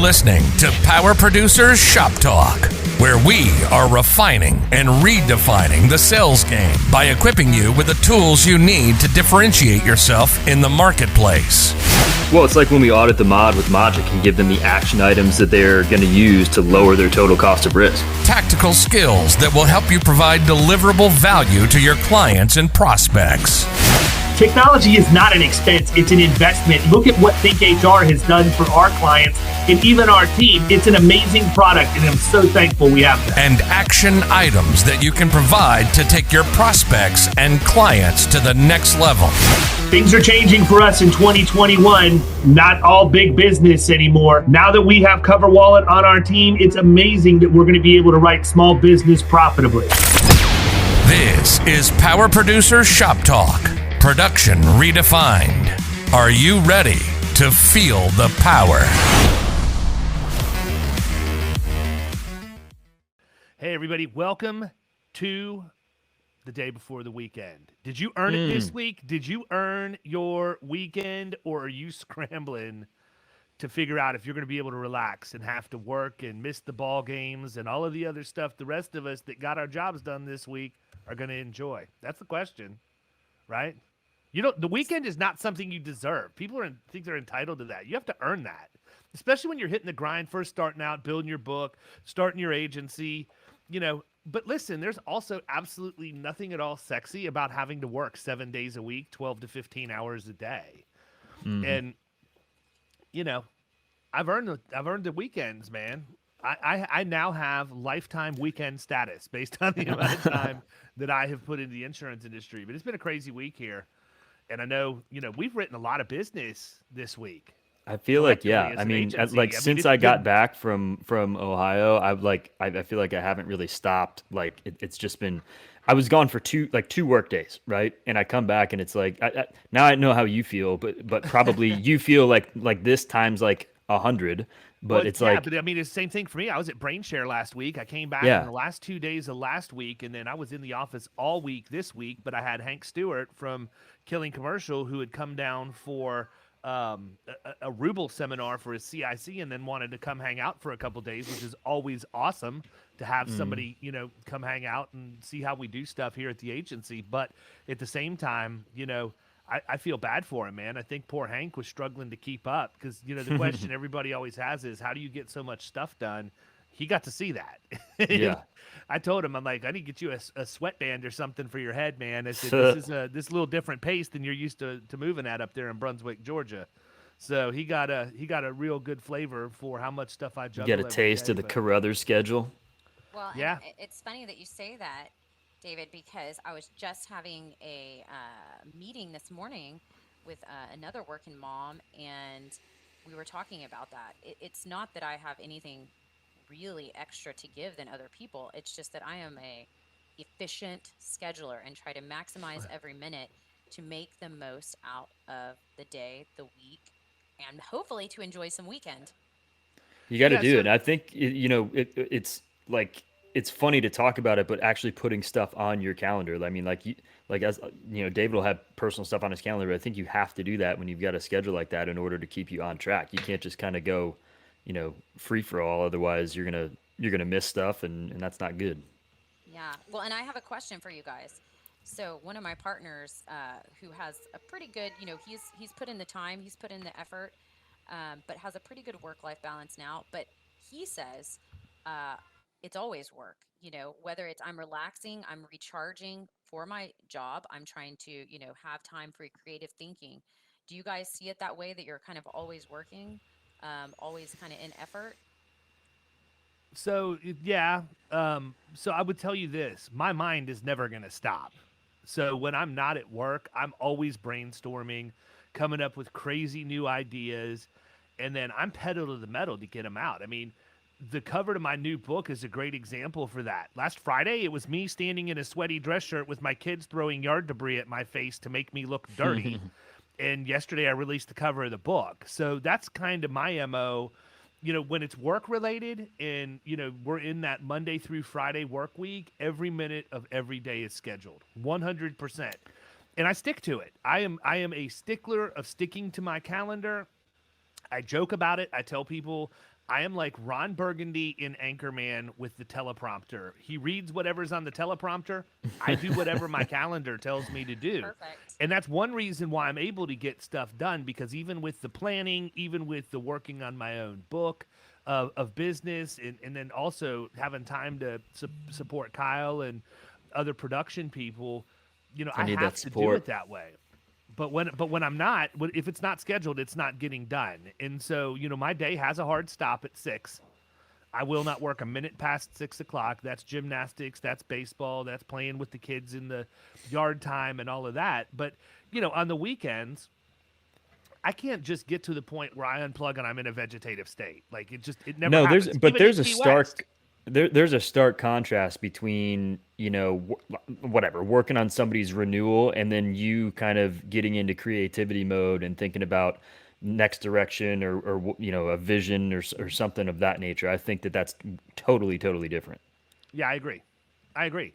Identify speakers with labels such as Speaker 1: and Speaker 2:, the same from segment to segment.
Speaker 1: listening to Power Producers Shop Talk, where we are refining and redefining the sales game by equipping you with the tools you need to differentiate yourself in the marketplace.
Speaker 2: Well, it's like when we audit the mod with Logic and give them the action items that they're going to use to lower their total cost of risk.
Speaker 1: Tactical skills that will help you provide deliverable value to your clients and prospects.
Speaker 3: Technology is not an expense, it's an investment. Look at what Think HR has done for our clients and even our team. It's an amazing product, and I'm so thankful we have that.
Speaker 1: And action items that you can provide to take your prospects and clients to the next level.
Speaker 3: Things are changing for us in 2021. Not all big business anymore. Now that we have CoverWallet on our team, it's amazing that we're going to be able to write small business profitably.
Speaker 1: This is Power Producer Shop Talk. Production redefined. Are you ready to feel the power?
Speaker 4: Hey everybody, welcome to the day before the weekend. Did you earn it this week? Did you earn your weekend, or are you scrambling to figure out if you're going to be able to relax and have to work and miss the ball games and all of the other stuff the rest of us that got our jobs done this week are going to enjoy? That's the question, right? The weekend is not something you deserve. People think they're entitled to that. You have to earn that, especially when you're hitting the grind, first starting out, building your book, starting your agency, But listen, there's also absolutely nothing at all sexy about having to work 7 days a week, 12 to 15 hours a day. And, I've earned the weekends, man. I now have lifetime weekend status based on the amount of time that I have put into the insurance industry. But it's been a crazy week here. And I know, we've written a lot of business this week.
Speaker 2: I feel like, yeah. Since I got back from Ohio, I feel like I haven't really stopped. Like it's just been, I was gone for two work days, right? And I come back and it's like, now I know how you feel, but probably you feel like this times like 100. But it's it's
Speaker 4: the same thing for me. I was at BrainShare last week. I came back in the last 2 days of last week, and then I was in the office all week this week. But I had Hank Stewart from Killing Commercial who had come down for a Ruble seminar for his CIC, and then wanted to come hang out for a couple days, which is always awesome to have somebody come hang out and see how we do stuff here at the agency. But at the same time, I feel bad for him, man. I think poor Hank was struggling to keep up because, the question everybody always has is, how do you get so much stuff done? He got to see that. Yeah. I told him, I'm like, I need to get you a sweatband or something for your head, man. I said, this is this little different pace than you're used to moving at up there in Brunswick, Georgia. So he got a real good flavor for how much stuff I juggle.
Speaker 2: You get a taste of the Carothers schedule.
Speaker 5: Well, yeah. It's funny that you say that, David, because I was just having a meeting this morning with another working mom, and we were talking about that. It's not that I have anything really extra to give than other people. It's just that I am a efficient scheduler and try to maximize every minute to make the most out of the day, the week, and hopefully to enjoy some weekend.
Speaker 2: You got to do it. I think, it's like, it's funny to talk about it, but actually putting stuff on your calendar. I mean, as David will have personal stuff on his calendar, but I think you have to do that when you've got a schedule like that in order to keep you on track. You can't just kind of go, free for all. Otherwise you're going to miss stuff, and that's not good.
Speaker 5: Yeah. Well, and I have a question for you guys. So one of my partners, who has a pretty good, he's put in the time, he's put in the effort, but has a pretty good work-life balance now. But he says, it's always work, whether it's I'm relaxing, I'm recharging for my job, I'm trying to, have time for creative thinking. Do you guys see it that way, that you're kind of always working, always kind of in effort?
Speaker 4: So, yeah. So I would tell you this, my mind is never going to stop. So when I'm not at work, I'm always brainstorming, coming up with crazy new ideas, and then I'm pedal to the metal to get them out. I mean, the cover to my new book is a great example for that. Last Friday, it was me standing in a sweaty dress shirt with my kids throwing yard debris at my face to make me look dirty. And yesterday, I released the cover of the book. So that's kind of my MO. When it's work related and, we're in that Monday through Friday work week, every minute of every day is scheduled, 100%. And I stick to it. I am a stickler of sticking to my calendar. I joke about it. I tell people I am like Ron Burgundy in Anchorman with the teleprompter. He reads whatever's on the teleprompter. I do whatever my calendar tells me to do.
Speaker 5: Perfect.
Speaker 4: And that's one reason why I'm able to get stuff done, because even with the planning, even with the working on my own book of business, and then also having time to support Kyle and other production people, I have to do it that way. But when I'm not, if it's not scheduled, it's not getting done. And so, my day has a hard stop at 6. I will not work a minute past 6 o'clock. That's gymnastics, that's baseball, that's playing with the kids in the yard time and all of that. But, on the weekends, I can't just get to the point where I unplug and I'm in a vegetative state. Like it never happens.
Speaker 2: There's a stark contrast between, whatever, working on somebody's renewal and then you kind of getting into creativity mode and thinking about next direction or a vision or something of that nature. I think that's totally, totally different.
Speaker 4: Yeah, I agree.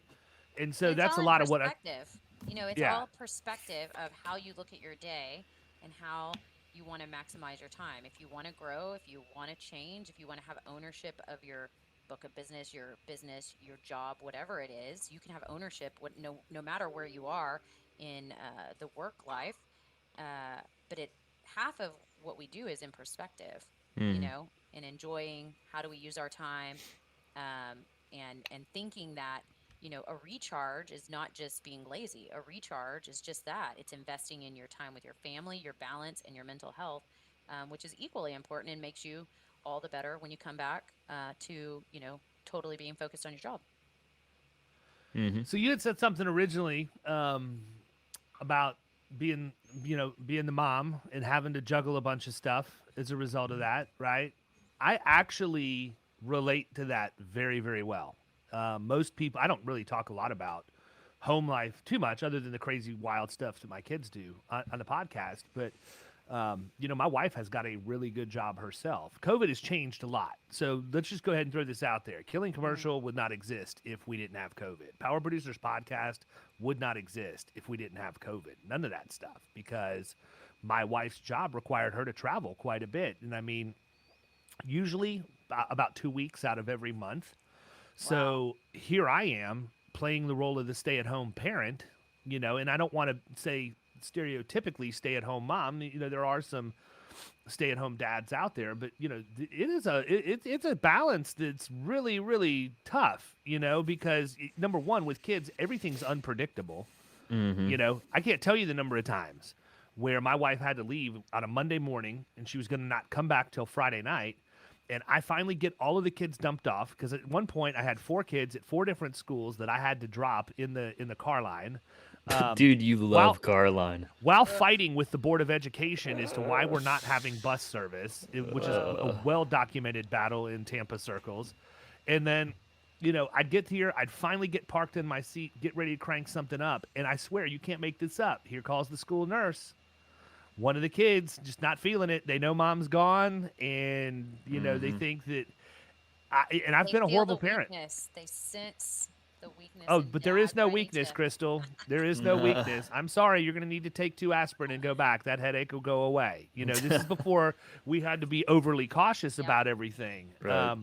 Speaker 4: And so that's a lot of what
Speaker 5: it's all perspective of how you look at your day and how you want to maximize your time. If you want to grow, if you want to change, if you want to have ownership of your book of business, your job, whatever it is, you can have ownership no matter where you are in the work life. But half of what we do is in perspective, and enjoying how do we use our time, and thinking that, a recharge is not just being lazy. A recharge is just that. It's investing in your time with your family, your balance, and your mental health, which is equally important and makes you all the better when you come back to, totally being focused on your job.
Speaker 4: Mm-hmm. So you had said something originally about being the mom and having to juggle a bunch of stuff as a result of that, right? I actually relate to that very, very well. Most people, I don't really talk a lot about home life too much other than the crazy, wild stuff that my kids do on the podcast. But, my wife has got a really good job herself. COVID has changed a lot. So let's just go ahead and throw this out there. Killing Commercial would not exist if we didn't have COVID. Power Producers Podcast would not exist if we didn't have COVID. None of that stuff, because my wife's job required her to travel quite a bit. And I mean, usually about 2 weeks out of every month. So here I am playing the role of the stay-at-home parent, and I don't want to say stereotypically stay-at-home mom. There are some stay-at-home dads out there, but it's a balance that's really, really tough, because number one, with kids, everything's unpredictable. Mm-hmm. I can't tell you the number of times where my wife had to leave on a Monday morning and she was going to not come back till Friday night. And I finally get all of the kids dumped off, because at one point I had 4 kids at 4 different schools that I had to drop in the car line.
Speaker 2: Dude, you love car line.
Speaker 4: While fighting with the Board of Education as to why we're not having bus service, which is a well-documented battle in Tampa circles. And then, I'd get here, I'd finally get parked in my seat, get ready to crank something up. And I swear, you can't make this up. Here calls the school nurse. One of the kids just not feeling it. They know mom's gone, and they think that. I've been a horrible parent.
Speaker 5: They sense the weakness.
Speaker 4: Oh, but there is no weakness, Crystal. There is no weakness. I'm sorry. You're going to need to take 2 aspirin and go back. That headache will go away. This is before we had to be overly cautious about everything.
Speaker 2: Right.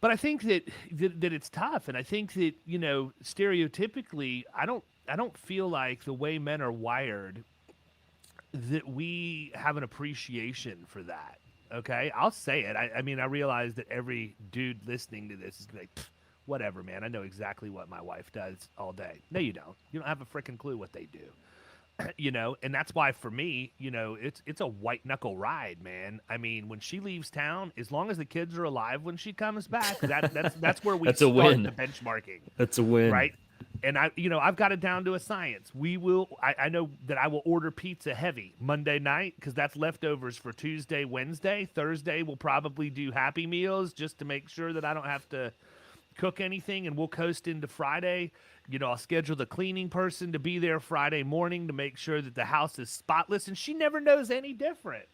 Speaker 4: But I think that it's tough, and I think that stereotypically, I don't feel like the way men are wired, that we have an appreciation for that. Okay, I'll say it. I mean, I realize that every dude listening to this is like, whatever, man. I know exactly what my wife does all day. No, you don't. You don't have a freaking clue what they do. And that's why for me, it's a white knuckle ride, man. I mean, when she leaves town, as long as the kids are alive when she comes back, that's where we start the benchmarking.
Speaker 2: That's a win,
Speaker 4: right? And I've got it down to a science. I know that I will order pizza heavy Monday night, because that's leftovers for Tuesday, Wednesday. Thursday we'll probably do Happy Meals just to make sure that I don't have to cook anything, and we'll coast into Friday. I'll schedule the cleaning person to be there Friday morning to make sure that the house is spotless, and she never knows any different.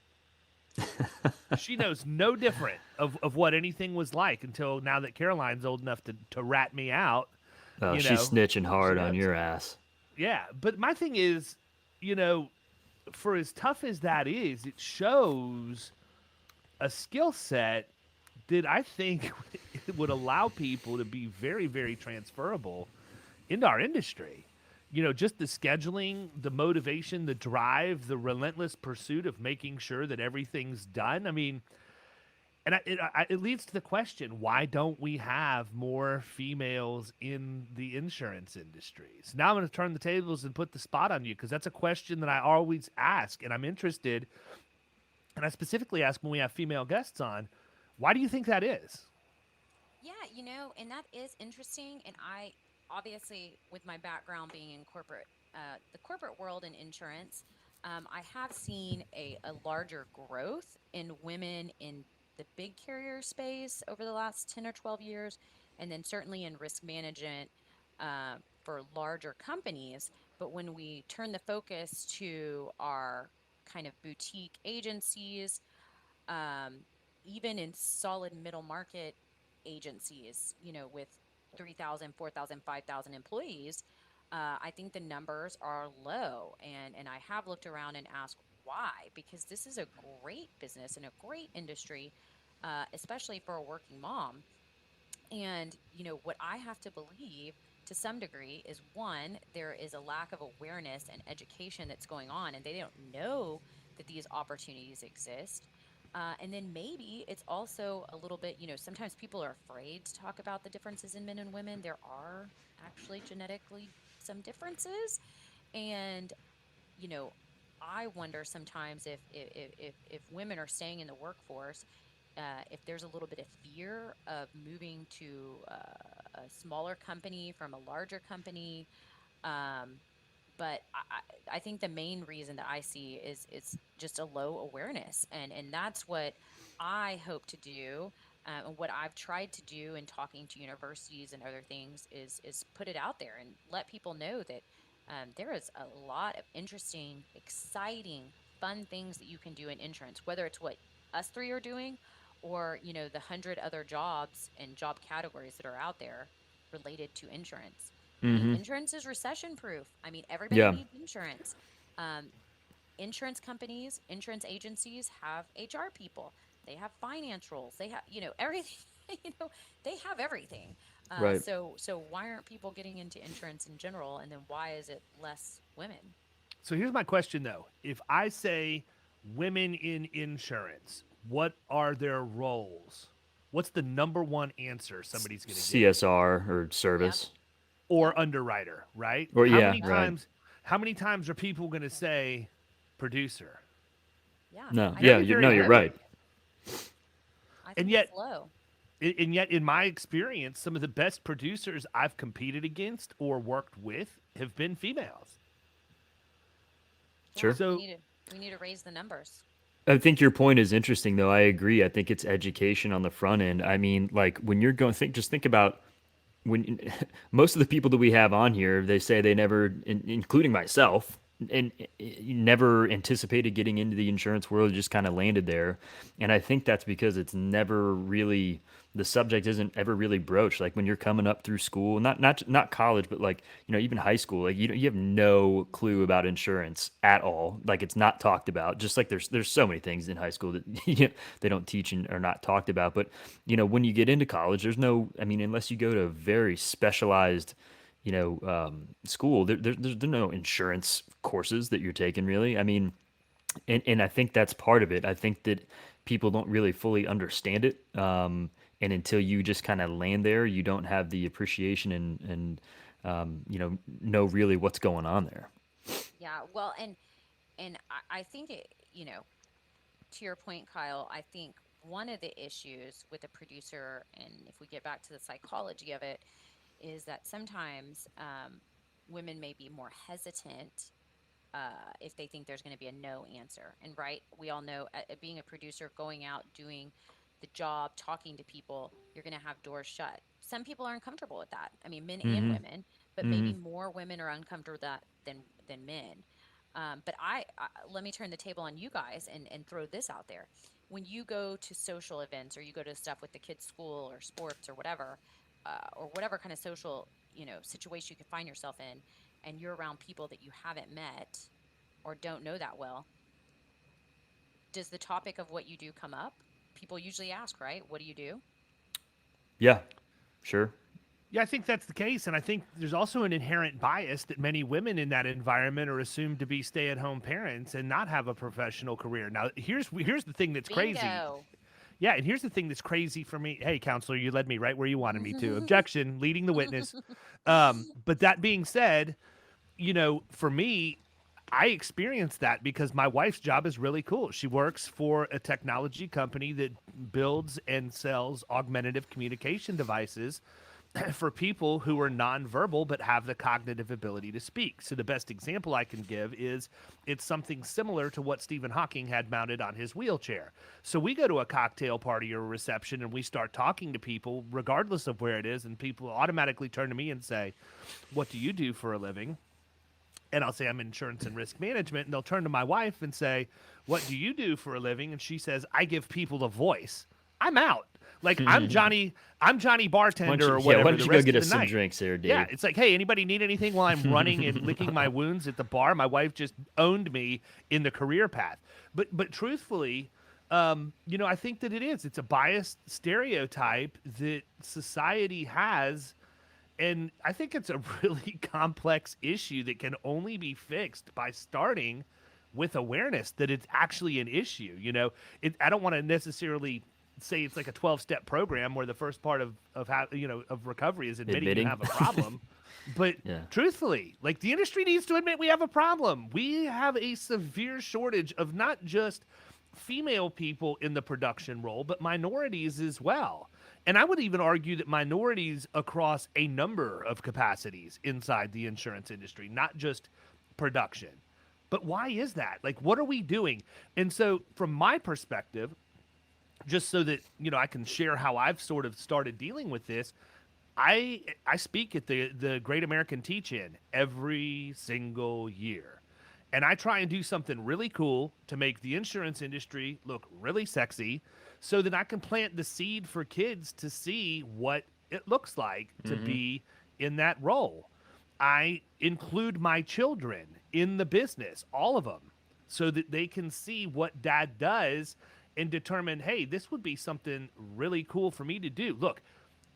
Speaker 4: She knows no different of what anything was like until now that Caroline's old enough to rat me out.
Speaker 2: Oh, she's snitching hard on your ass.
Speaker 4: Yeah, but my thing is, for as tough as that is, it shows a skill set that I think would allow people to be very, very transferable into our industry. Just the scheduling, the motivation, the drive, the relentless pursuit of making sure that everything's done. I mean, and it leads to the question, why don't we have more females in the insurance industries? Now I'm going to turn the tables and put the spot on you, because that's a question that I always ask, and I'm interested. And I specifically ask when we have female guests on, why do you think that is?
Speaker 5: Yeah, and that is interesting. And I obviously, with my background being in the corporate world and insurance, I have seen a larger growth in women in the big carrier space over the last 10 or 12 years, and then certainly in risk management for larger companies. But when we turn the focus to our kind of boutique agencies, um, even in solid middle market agencies, with 3,000, 4,000, 5,000 employees, I think the numbers are low. And I have looked around and asked why, because this is a great business and a great industry, especially for a working mom. And, what I have to believe to some degree is, one, there is a lack of awareness and education that's going on, and they don't know that these opportunities exist. And then maybe it's also a little bit, sometimes people are afraid to talk about the differences in men and women. There are actually genetically some differences. And, you know, I wonder sometimes if women are staying in the workforce, if there's a little bit of fear of moving to a smaller company from a larger company. Um, but I think the main reason that I see is just a low awareness, and that's what I hope to do. And what I've tried to do in talking to universities and other things is put it out there and let people know that there is a lot of interesting, exciting, fun things that you can do in insurance, whether it's what us three are doing, or the 100 other jobs and job categories that are out there related to insurance. I mean,
Speaker 2: Mm-hmm.
Speaker 5: insurance is recession proof. I mean, everybody
Speaker 2: Yeah.
Speaker 5: needs insurance. Um, Insurance companies, insurance agencies have HR people. They have finance roles. They have, everything. You know, they have everything.
Speaker 2: Right.
Speaker 5: So why aren't people getting into insurance in general? And then why is it less women?
Speaker 4: So here's my question, though. If I say women in insurance, what are their roles? What's the number one answer somebody's going to give?
Speaker 2: CSR or
Speaker 5: Yep.
Speaker 2: service.
Speaker 4: Or
Speaker 5: Yep.
Speaker 4: underwriter, right?
Speaker 2: Or
Speaker 4: How
Speaker 2: yeah,
Speaker 4: many
Speaker 5: Yep.
Speaker 2: right.
Speaker 4: times? How many times are people going to say producer?
Speaker 5: Yeah.
Speaker 2: No,
Speaker 5: I
Speaker 2: yeah,
Speaker 5: think
Speaker 4: Very,
Speaker 5: it's
Speaker 4: very
Speaker 2: you're
Speaker 5: low.
Speaker 2: right.
Speaker 4: limited.
Speaker 5: I
Speaker 4: And
Speaker 5: think it's
Speaker 4: yet,
Speaker 5: low.
Speaker 4: in my experience, some of the best producers I've competed against or worked with have been females.
Speaker 5: Yeah.
Speaker 2: Sure.
Speaker 5: We
Speaker 4: So
Speaker 5: need to we need to raise the numbers.
Speaker 2: I think your point is interesting, though. I agree. I think it's education on the front end. I mean, like when you're going, just think about when most of the people that we have on here, they say they never, including myself, and never anticipated getting into the insurance world. Just kind of landed there, and I think that's because it's never really the subject isn't ever really broached. Like when you're coming up through school, not college, but like even high school, like you have no clue about insurance at all. Like it's not talked about. Just like there's so many things in high school that they don't teach and are not talked about. But when you get into college, there's no, I mean, unless you go to a very specialized, school, there's no insurance courses that you're taking really. I mean, and I think that's part of it. I think that people don't really fully understand it. And until you just kind of land there, you don't have the appreciation and know really what's going on there.
Speaker 5: Yeah. Well, and I think to your point, Kyle, I think one of the issues with a producer, and if we get back to the psychology of it, is that sometimes women may be more hesitant if they think there's going to be a no answer. And right, we all know being a producer, going out, doing the job, talking to people, you're going to have doors shut. Some people are uncomfortable with that. I mean, men and
Speaker 2: Mm-hmm.
Speaker 5: women, but
Speaker 2: Mm-hmm.
Speaker 5: maybe more women are uncomfortable with that than men. But let me turn the table on you guys and throw this out there. When you go to social events or you go to stuff with the kids' school or sports or whatever kind of social situation you could find yourself in, and you're around people that you haven't met or don't know that well, does the topic of what you do come up? people usually ask, right? What do you do?
Speaker 2: Yeah, sure.
Speaker 4: Yeah, I think that's the case. And I think there's also an inherent bias that many women in that environment are assumed to be stay-at-home parents and not have a professional career. Now, here's the thing that's crazy.
Speaker 5: Bingo.
Speaker 4: Yeah, and here's the thing that's crazy for me. Hey, counselor, you led me right where you wanted me to. Objection, leading the witness. But that being said, for me, I experienced that because my wife's job is really cool. She works for a technology company that builds and sells augmentative communication devices for people who are nonverbal but have the cognitive ability to speak. So the best example I can give is it's something similar to what Stephen Hawking had mounted on his wheelchair. So we go to a cocktail party or a reception and we start talking to people regardless of where it is, and people automatically turn to me and say, "What do you do for a living?" And I'll say, "I'm in insurance and risk management." And they'll turn to my wife and say, "What do you do for a living?" And she says, "I give people a voice." I'm out. Like I'm Johnny bartender or whatever.
Speaker 2: Yeah, why don't you
Speaker 4: the
Speaker 2: go
Speaker 4: rest
Speaker 2: get
Speaker 4: of
Speaker 2: us
Speaker 4: the
Speaker 2: some
Speaker 4: night.
Speaker 2: drinks there, Dave?
Speaker 4: Yeah, it's like, hey, anybody need anything while I'm running and licking my wounds at the bar? My wife just owned me in the career path. But truthfully, I think that it's a biased stereotype that society has. And I think it's a really complex issue that can only be fixed by starting with awareness that it's actually an issue. I don't want to necessarily say it's like a 12-step program where the first part of recovery is admitting you have a problem. But truthfully, like the industry needs to admit we have a problem. We have a severe shortage of not just female people in the production role, but minorities as well. And I would even argue that minorities across a number of capacities inside the insurance industry, not just production. But why is that? Like, what are we doing? And so from my perspective, just so that, I can share how I've sort of started dealing with this, I speak at the Great American Teach-In every single year. And I try and do something really cool to make the insurance industry look really sexy so that I can plant the seed for kids to see what it looks like to be in that role. I include my children in the business, all of them, so that they can see what dad does and determine, hey, this would be something really cool for me to do. Look,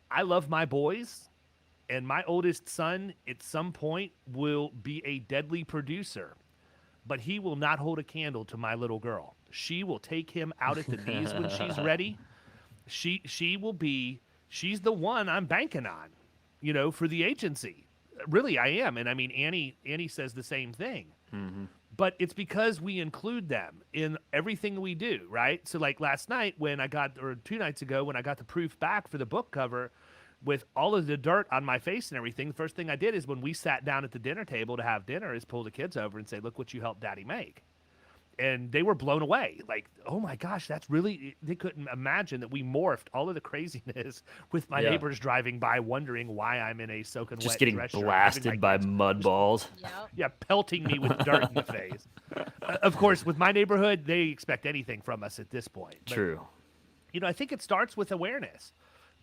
Speaker 4: I love my boys, and my oldest son at some point will be a deadly producer, but he will not hold a candle to my little girl. She will take him out at the knees when she's ready. She's the one I'm banking on, for the agency. Really, I am. And I mean, Annie says the same thing. Mm-hmm. But it's because we include them in everything we do, right? So like last night or 2 nights ago when I got the proof back for the book cover with all of the dirt on my face and everything, the first thing I did is when we sat down at the dinner table to have dinner is pull the kids over and say, "Look what you helped Daddy make." And they were blown away. Like, oh my gosh, they couldn't imagine that we morphed all of the craziness with my neighbors driving by wondering why I'm in a soaking wet
Speaker 2: just getting
Speaker 4: dress shirt,
Speaker 2: blasted by mud balls.
Speaker 5: Yep.
Speaker 4: Pelting me with dirt in the face. Of course, with my neighborhood, they expect anything from us at this point. But,
Speaker 2: True.
Speaker 4: I think it starts with awareness.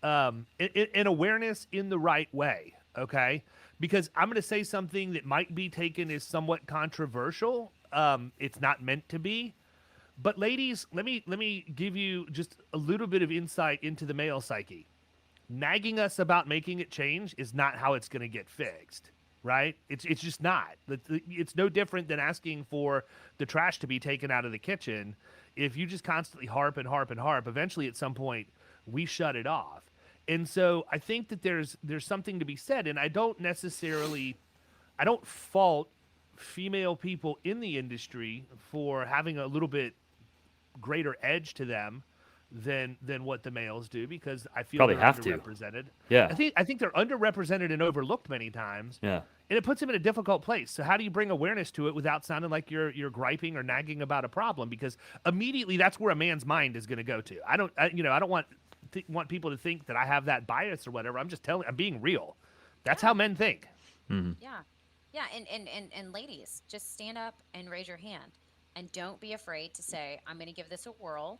Speaker 4: And awareness in the right way, okay? Because I'm going to say something that might be taken as somewhat controversial. It's not meant to be. But ladies, let me give you just a little bit of insight into the male psyche. Nagging us about making it change is not how it's going to get fixed, right? It's just not. It's no different than asking for the trash to be taken out of the kitchen. If you just constantly harp and harp and harp, eventually at some point we shut it off. And so I think that there's something to be said, and I don't fault female people in the industry for having a little bit greater edge to them than what the males do, because I feel
Speaker 2: Probably
Speaker 4: they're
Speaker 2: have
Speaker 4: underrepresented.
Speaker 2: to. Yeah.
Speaker 4: I think they're underrepresented and overlooked many times.
Speaker 2: Yeah.
Speaker 4: And it puts them in a difficult place. So how do you bring awareness to it without sounding like you're griping or nagging about a problem? Because immediately that's where a man's mind is going to go to. I don't want people to think that I have that bias or whatever. I'm being real. That's how men think.
Speaker 2: Mm-hmm.
Speaker 5: Yeah. And ladies, just stand up and raise your hand, and don't be afraid to say, "I'm going to give this a whirl."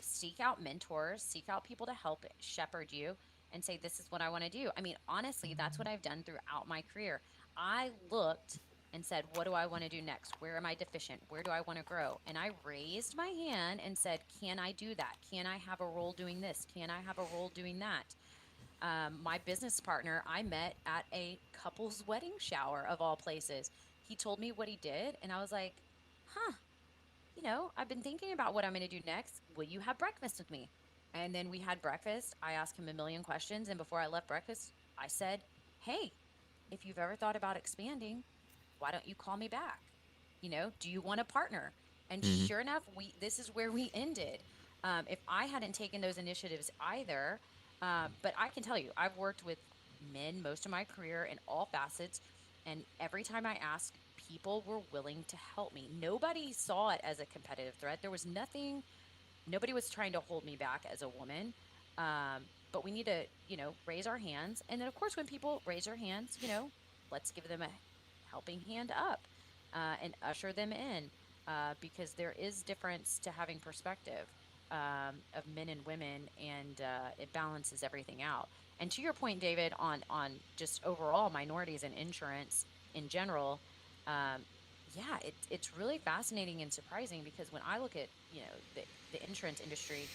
Speaker 5: Seek out mentors, seek out people to help shepherd you, and say, "This is what I want to do." I mean, honestly, that's what I've done throughout my career. I looked and said, what do I want to do next? Where am I deficient? Where do I want to grow? And I raised my hand and said, can I do that? Can I have a role doing this? Can I have a role doing that? My business partner, I met at a couple's wedding shower of all places. He told me what he did, and I was like, huh, I've been thinking about what I'm going to do next. Will you have breakfast with me? And then we had breakfast. I asked him a million questions. And before I left breakfast, I said, hey, if you've ever thought about expanding, why don't you call me back? Do you want a partner? And sure enough, this is where we ended. If I hadn't taken those initiatives either, but I can tell you, I've worked with men most of my career in all facets. And every time I asked, people were willing to help me. Nobody saw it as a competitive threat. There was nothing, nobody was trying to hold me back as a woman. But we need to, raise our hands. And then, of course, when people raise their hands, let's give them a helping hand up and usher them in because there is difference to having perspective of men and women, and it balances everything out. And to your point, David, on just overall minorities and insurance in general, it's really fascinating and surprising because when I look at, the insurance industry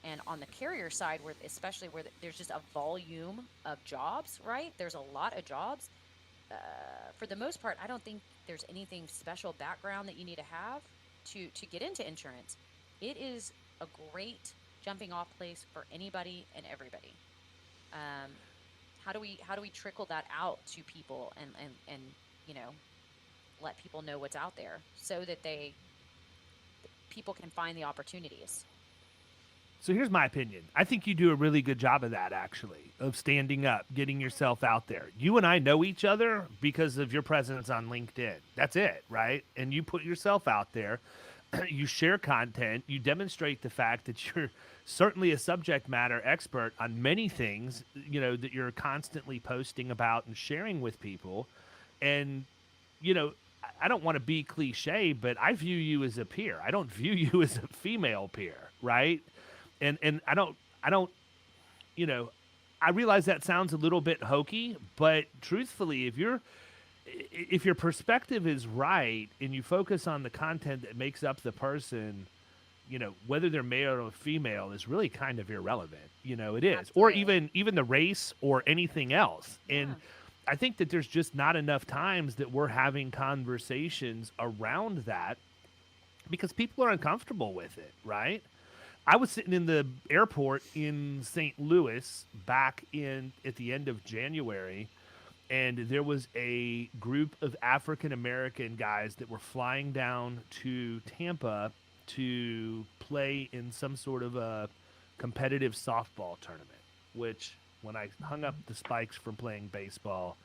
Speaker 5: and on the carrier side, especially where there's just a volume of jobs, right? There's a lot of jobs. For the most part, I don't think there's anything special background that you need to have to get into insurance. It is a great jumping off place for anybody and everybody. How do we trickle that out to people and let people know what's out there so that people can find the opportunities?
Speaker 4: So here's my opinion. I think you do a really good job of that, actually, of standing up, getting yourself out there. You and I know each other because of your presence on LinkedIn. That's it, right? And you put yourself out there. You share content. You demonstrate the fact that you're certainly a subject matter expert on many things, that you're constantly posting about and sharing with people. And, I don't want to be cliche, but I view you as a peer. I don't view you as a female peer, right? And I don't, I realize that sounds a little bit hokey, but truthfully, if your perspective is right and you focus on the content that makes up the person, whether they're male or female is really kind of irrelevant. It is. Absolutely. Or even the race or anything else. Yeah. And I think that there's just not enough times that we're having conversations around that because people are uncomfortable with it, right? I was sitting in the airport in St. Louis back at the end of January, and there was a group of African-American guys that were flying down to Tampa to play in some sort of a competitive softball tournament, which when I hung up the spikes from playing baseball,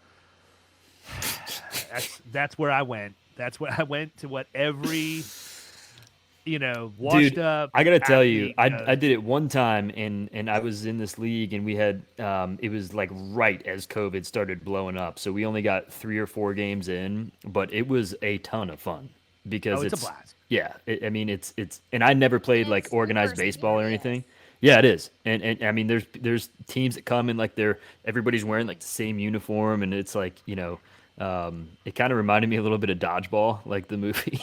Speaker 4: that's where I went. That's where I went to what every washed
Speaker 2: Dude,
Speaker 4: up.
Speaker 2: I gotta tell you, I did it one time, and I was in this league, and we had it was like right as COVID started blowing up, so we only got 3 or 4 games in, but it was a ton of fun because
Speaker 4: it's a blast.
Speaker 2: Yeah, it's and I never played like organized baseball or anything. Yeah, it is, and I mean there's teams that come in like everybody's wearing like the same uniform, and it's like it kind of reminded me a little bit of Dodgeball, like the movie.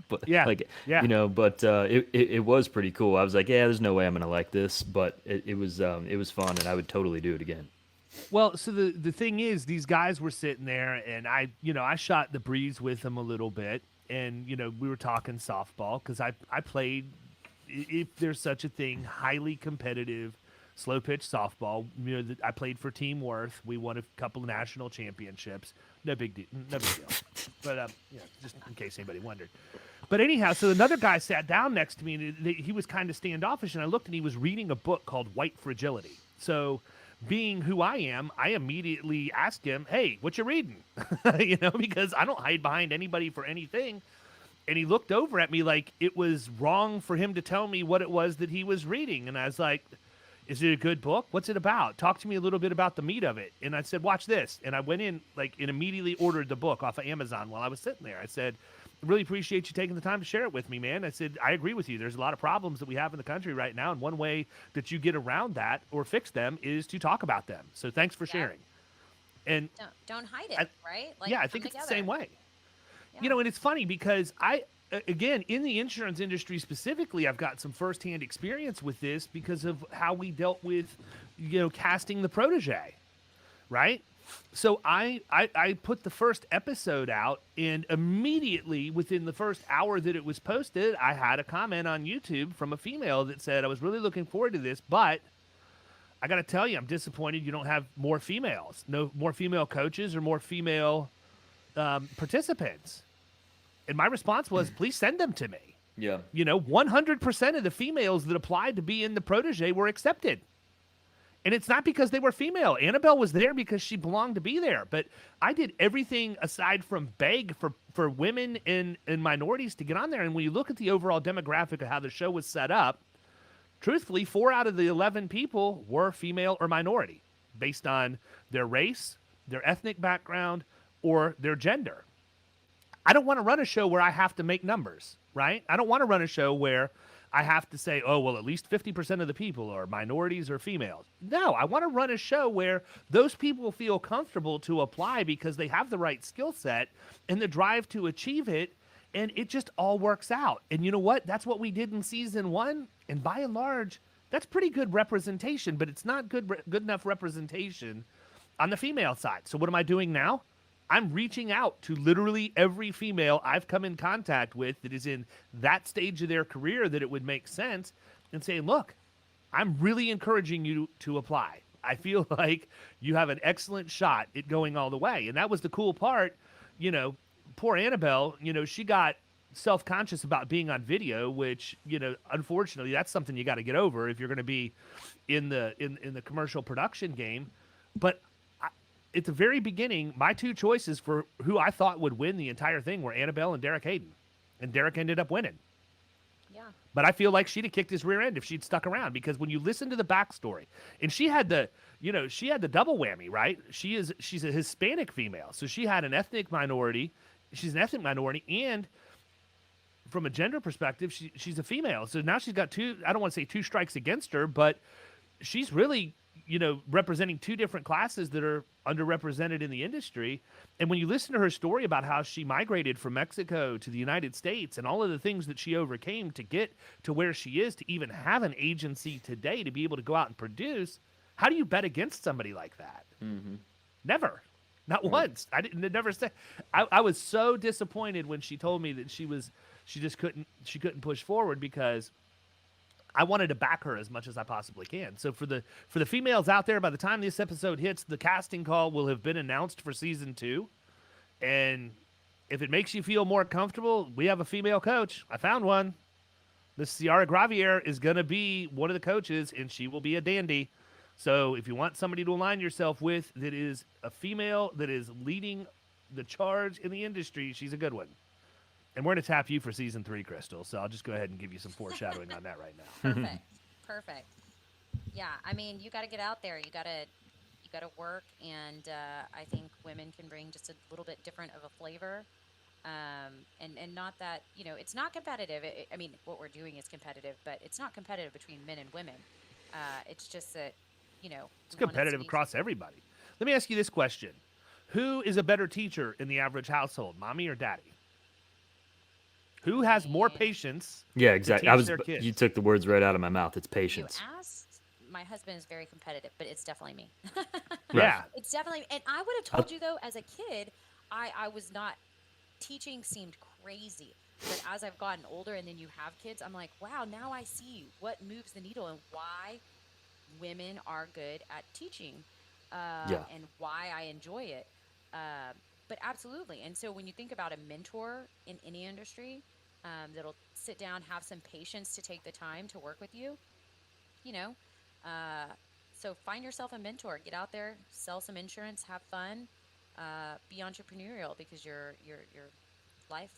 Speaker 2: But it was pretty cool. I was like, yeah, there's no way I'm gonna like this, but it was fun, and I would totally do it again.
Speaker 4: Well, so the thing is, these guys were sitting there, and I shot the breeze with them a little bit, and we were talking softball because I played, if there's such a thing, highly competitive slow pitch softball. I played for Team Worth. We won a couple of national championships. No big deal. But just in case anybody wondered. But anyhow, so another guy sat down next to me, and he was kind of standoffish, and I looked, and he was reading a book called White Fragility. So being who I am, I immediately asked him, hey, what you reading? Because I don't hide behind anybody for anything. And he looked over at me like it was wrong for him to tell me what it was that he was reading. And I was like, is it a good book? What's it about? Talk to me a little bit about the meat of it. And I said, watch this. And I went in and immediately ordered the book off of Amazon while I was sitting there. I said, really appreciate you taking the time to share it with me, man. I said, I agree with you. There's a lot of problems that we have in the country right now, and one way that you get around that or fix them is to talk about them. So thanks for sharing. And
Speaker 5: don't hide it, right?
Speaker 4: I think it's the same way. You know, and it's funny because again, in the insurance industry specifically, I've got some firsthand experience with this because of how we dealt with, casting the protege, right? So I put the first episode out, and immediately within the first hour that it was posted, I had a comment on YouTube from a female that said, I was really looking forward to this, but I got to tell you, I'm disappointed you don't have more females, no more female coaches or more female participants. And my response was, please send them to me.
Speaker 2: Yeah.
Speaker 4: 100% of the females that applied to be in the protege were accepted. And it's not because they were female. Annabelle was there because she belonged to be there. But I did everything aside from beg for women and minorities to get on there. And when you look at the overall demographic of how the show was set up, truthfully, 4 out of the 11 people were female or minority based on their race, their ethnic background, or their gender. I don't want to run a show where I have to make numbers, right? I don't want to run a show where I have to say, oh, well, at least 50% of the people are minorities or females. No, I want to run a show where those people feel comfortable to apply because they have the right skill set and the drive to achieve it, and it just all works out. And you know what? That's what we did in season 1, and by and large, that's pretty good representation, but it's not good enough representation on the female side. So what am I doing now? I'm reaching out to literally every female I've come in contact with that is in that stage of their career that it would make sense and saying, look, I'm really encouraging you to apply. I feel like you have an excellent shot at going all the way. And that was the cool part. Poor Annabelle, she got self-conscious about being on video, which, unfortunately, that's something you got to get over if you're going to be in the commercial production game. But at the very beginning, my 2 choices for who I thought would win the entire thing were Annabelle and Derek Hayden. And Derek ended up winning.
Speaker 5: Yeah.
Speaker 4: But I feel like she'd have kicked his rear end if she'd stuck around, because when you listen to the backstory, and she had the double whammy, right? She's a Hispanic female. So she had an ethnic minority. She's an ethnic minority, and from a gender perspective, she's a female. So now she's got 2, I don't want to say 2 strikes against her, but she's really, representing 2 different classes that are underrepresented in the industry. And when you listen to her story about how she migrated from Mexico to the United States and all of the things that she overcame to get to where she is, to even have an agency today, to be able to go out and produce, how do you bet against somebody like that? Mm-hmm. Never. Not once. I didn't never say. I was so disappointed when she told me that she couldn't push forward, because I wanted to back her as much as I possibly can. So for the females out there, by the time this episode hits, the casting call will have been announced for season 2. And if it makes you feel more comfortable, we have a female coach. I found one. Miss Ciara Gravier is going to be one of the coaches, and she will be a dandy. So if you want somebody to align yourself with that is a female that is leading the charge in the industry, she's a good one. And we're going to tap you for season 3, Crystal. So I'll just go ahead and give you some foreshadowing on that right now.
Speaker 5: Perfect. Yeah, I mean, you got to get out there. You got to work, and I think women can bring just a little bit different of a flavor. And not that, it's not competitive. I mean, what we're doing is competitive, but it's not competitive between men and women. It's just that,
Speaker 4: it's competitive across everybody. Let me ask you this question. Who is a better teacher in the average household, mommy or daddy? Who has more patience?
Speaker 2: Yeah, exactly. You took the words right out of my mouth. It's patience.
Speaker 5: You asked. My husband is very competitive, but it's definitely me.
Speaker 4: Yeah.
Speaker 5: It's definitely, and I would have told you, though, as a kid, I was not, teaching seemed crazy. But as I've gotten older and then you have kids, I'm like, wow, now I see what moves the needle and why women are good at teaching and why I enjoy it. But absolutely. And so when you think about a mentor in any industry that'll sit down, have some patience to take the time to work with you, so find yourself a mentor. Get out there, sell some insurance, have fun, be entrepreneurial, because your life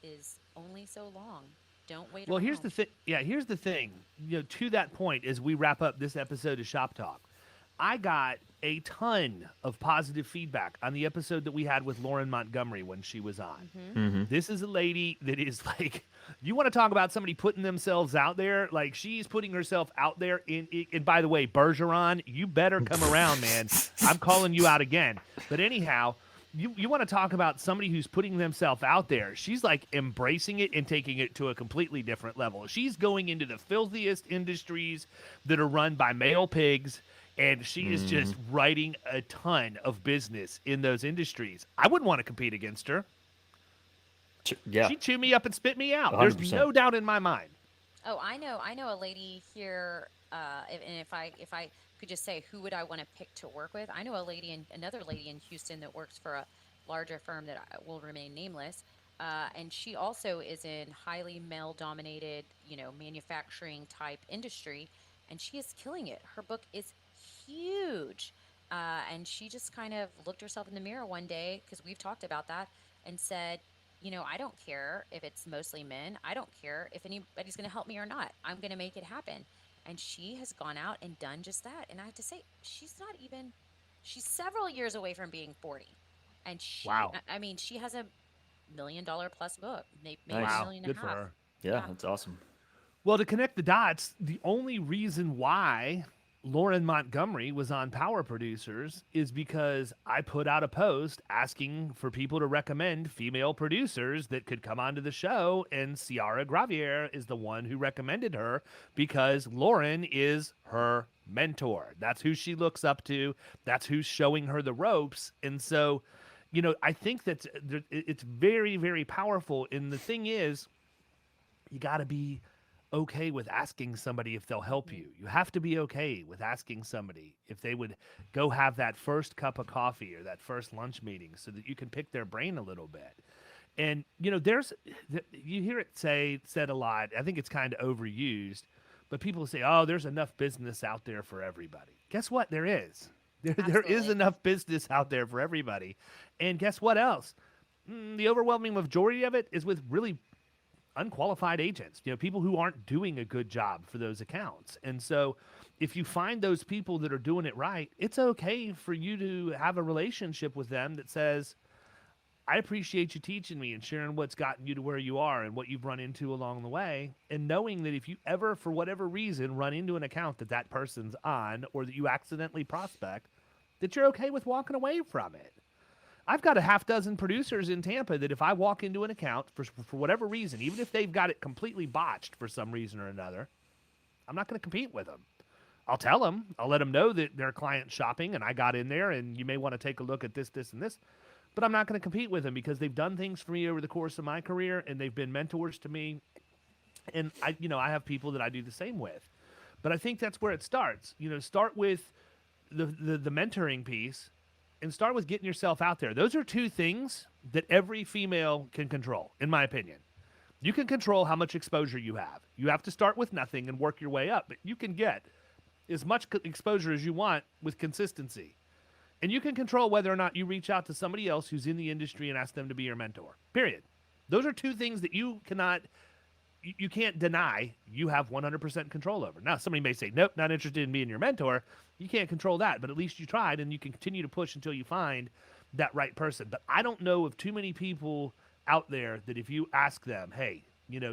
Speaker 5: is only so long. Don't wait.
Speaker 4: Well,
Speaker 5: around.
Speaker 4: here's the thing. Yeah, here's the thing. To that point, as we wrap up this episode of Shop Talk, I got a ton of positive feedback on the episode that we had with Lauren Montgomery when she was on.
Speaker 5: Mm-hmm.
Speaker 2: Mm-hmm.
Speaker 4: This is a lady that is like, you want to talk about somebody putting themselves out there? Like, she's putting herself out there. And by the way, Bergeron, you better come around, man. I'm calling you out again. But anyhow, you want to talk about somebody who's putting themselves out there. She's like embracing it and taking it to a completely different level. She's going into the filthiest industries that are run by male pigs, and she is just writing a ton of business in those industries. I wouldn't want to compete against her.
Speaker 2: Yeah.
Speaker 4: She'd chew me up and spit me out.
Speaker 2: 100%.
Speaker 4: There's no doubt in my mind.
Speaker 5: Oh, I know a lady here, and if I could just say who would I want to pick to work with, I know another lady in Houston that works for a larger firm that will remain nameless, and she also is in highly male-dominated, manufacturing type industry, and she is killing it. Her book is huge, and she just kind of looked herself in the mirror one day, because we've talked about that, and said, I don't care if it's mostly men. I don't care if anybody's going to help me or not. I'm going to make it happen. And she has gone out and done just that. And I have to say, she's several years away from being 40. And she has $1 million plus book, maybe
Speaker 2: Nice.
Speaker 5: $1.5 million.
Speaker 4: Good for her.
Speaker 2: Yeah, that's awesome.
Speaker 4: Well, to connect the dots, the only reason why Lauren Montgomery was on Power Producers is because I put out a post asking for people to recommend female producers that could come onto the show, and Ciara Gravier is the one who recommended her because Lauren is her mentor. That's who she looks up to. That's who's showing her the ropes. And so, I think that it's very, very powerful. And the thing is, you got to be okay with asking somebody if they'll help you. You have to be okay with asking somebody if they would go have that first cup of coffee or that first lunch meeting so that you can pick their brain a little bit. And, you hear it said a lot. I think it's kind of overused, but people say, oh, there's enough business out there for everybody. Guess what? There is. There is enough business out there for everybody. And guess what else? The overwhelming majority of it is with really unqualified agents, people who aren't doing a good job for those accounts. And so if you find those people that are doing it right, it's okay for you to have a relationship with them that says, I appreciate you teaching me and sharing what's gotten you to where you are and what you've run into along the way. And knowing that if you ever, for whatever reason, run into an account that person's on, or that you accidentally prospect, that you're okay with walking away from it. I've got a half dozen producers in Tampa that if I walk into an account for whatever reason, even if they've got it completely botched for some reason or another, I'm not going to compete with them. I'll tell them. I'll let them know that they're client shopping and I got in there and you may want to take a look at this, this, and this. But I'm not going to compete with them because they've done things for me over the course of my career and they've been mentors to me. And I have people that I do the same with. But I think that's where it starts. Start with the mentoring piece. And start with getting yourself out there. Those are two things that every female can control, in my opinion. You can control how much exposure you have. You have to start with nothing and work your way up. But you can get as much exposure as you want with consistency. And you can control whether or not you reach out to somebody else who's in the industry and ask them to be your mentor. Period. Those are two things that you can't deny you have 100% control over. Now, somebody may say, nope, not interested in being your mentor. You can't control that, but at least you tried, and you can continue to push until you find that right person. But I don't know of too many people out there that if you ask them, hey,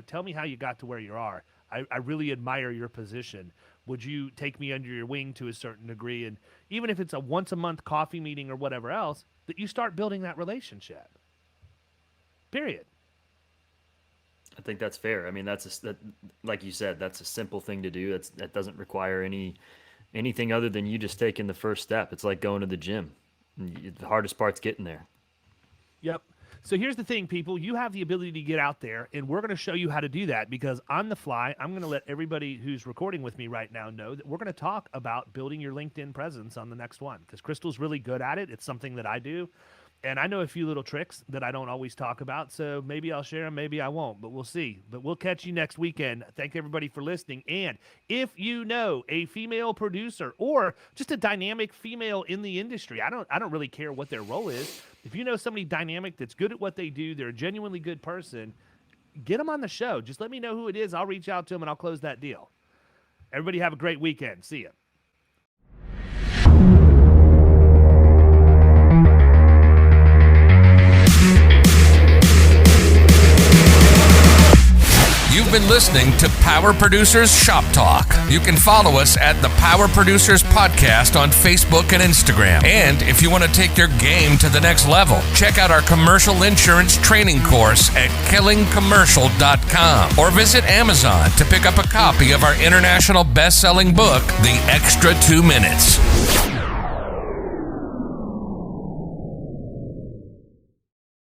Speaker 4: tell me how you got to where you are. I really admire your position. Would you take me under your wing to a certain degree? And even if it's a once-a-month coffee meeting or whatever else, that you start building that relationship. Period.
Speaker 2: I think that's fair. I mean, like you said, that's a simple thing to do. That doesn't require anything other than you just taking the first step. It's like going to the gym. The hardest part's getting there.
Speaker 4: Yep. So here's the thing, people. You have the ability to get out there, and we're going to show you how to do that because on the fly, I'm going to let everybody who's recording with me right now know that we're going to talk about building your LinkedIn presence on the next one because Crystal's really good at it. It's something that I do. And I know a few little tricks that I don't always talk about, so maybe I'll share them, maybe I won't, but we'll see. But we'll catch you next weekend. Thank everybody for listening. And if you know a female producer or just a dynamic female in the industry, I don't really care what their role is. If you know somebody dynamic that's good at what they do, they're a genuinely good person, get them on the show. Just let me know who it is. I'll reach out to them and I'll close that deal. Everybody have a great weekend. See ya.
Speaker 1: You've been listening to Power Producers Shop Talk. You can follow us at the Power Producers Podcast on Facebook and Instagram. And if you want to take your game to the next level, check out our commercial insurance training course at killingcommercial.com or visit Amazon to pick up a copy of our international best-selling book, The Extra 2 Minutes.